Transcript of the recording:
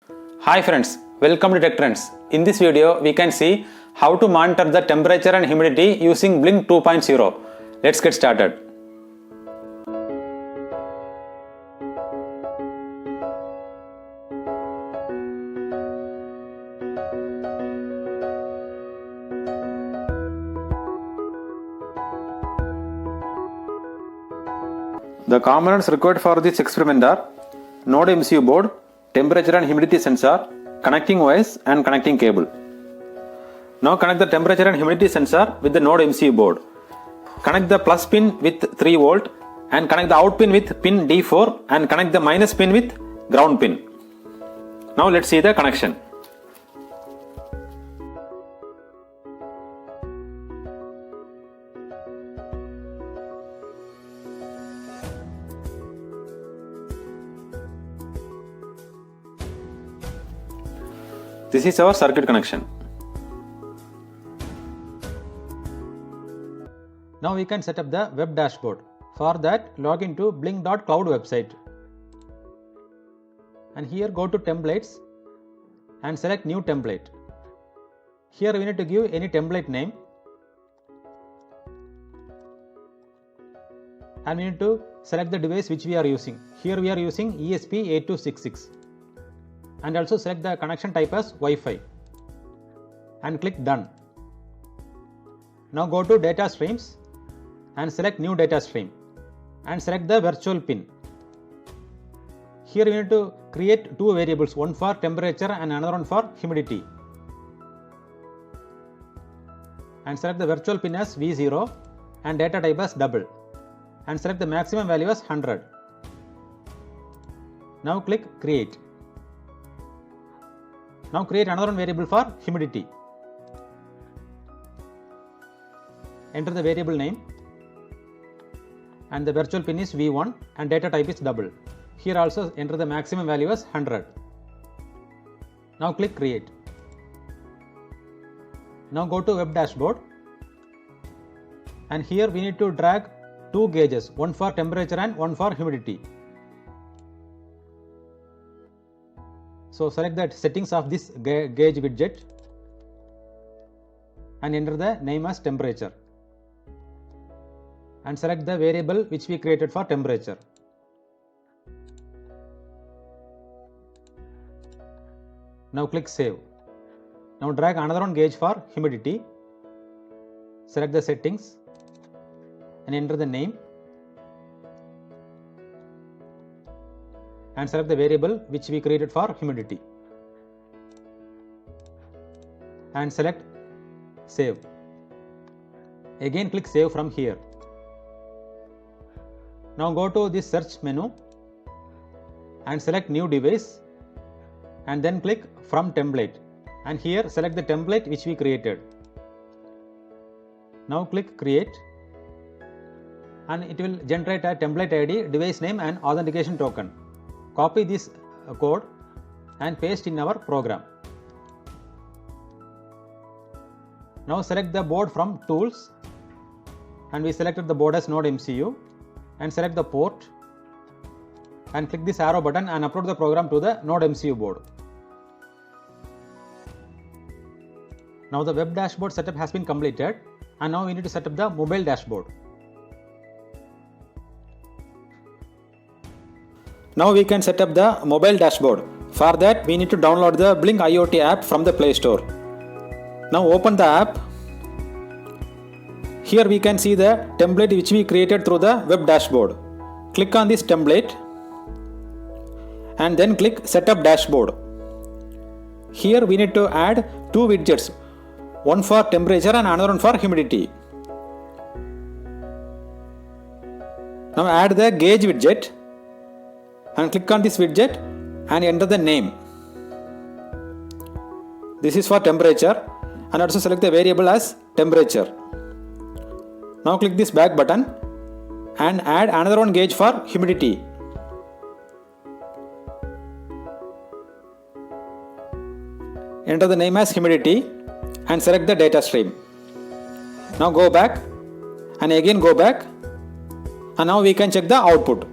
Hi friends, welcome to Tech Trends. In this video, we can see how to monitor the temperature and humidity using Blynk 2.0. Let's get started. The components required for this experiment are Node MCU board, temperature and humidity sensor, connecting wires and connecting cable. Now connect the temperature and humidity sensor with the Node MCU board. Connect the plus pin with 3 volt and connect the out pin with pin D4 and connect the minus pin with ground pin. Now let's see the connection. This is our circuit connection. Now we can set up the web dashboard. For that, log into blynk.cloud website. And here go to templates and select new template. Here we need to give any template name. And we need to select the device which we are using. Here we are using ESP8266. And also select the connection type as Wi-Fi and click done. Now go to data streams and select new data stream and select the virtual pin. Here you need to create two variables, one for temperature and another one for humidity, and select the virtual pin as V0 and data type as double and select the maximum value as 100. Now click create. Now create another variable for humidity. Enter the variable name and the virtual pin is V1 and data type is double. Here also enter the maximum value as 100. Now click create. Now go to web dashboard and here we need to drag two gauges, one for temperature and one for humidity. So select the settings of this gauge widget and enter the name as temperature and select the variable which we created for temperature. Now click save. Now drag another one gauge for humidity. Select the settings and enter the name and select the variable which we created for humidity and select save. Again click save from here. Now go to this search menu and select new device and then click from template and here select the template which we created. Now click create and it will generate a template ID, device name and authentication token. Copy this code and paste in our program. Now select the board from tools and we selected the board as Node MCU and select the port and click this arrow button and upload the program to the Node MCU board. Now the web dashboard setup has been completed and now we need to set up the mobile dashboard. Now we can set up the mobile dashboard. For that, we need to download the Blynk IOT app from the Play Store. Now open the app. Here we can see the template which we created through the web dashboard. Click on this template and then click Setup Dashboard. Here we need to add two widgets, one for temperature and another one for humidity. Now add the gauge widget and click on this widget and enter the name. This is for temperature and also select the variable as temperature. Now click this back button and add another one gauge for humidity. Enter the name as humidity and select the data stream. Now go back and again go back and now we can check the output.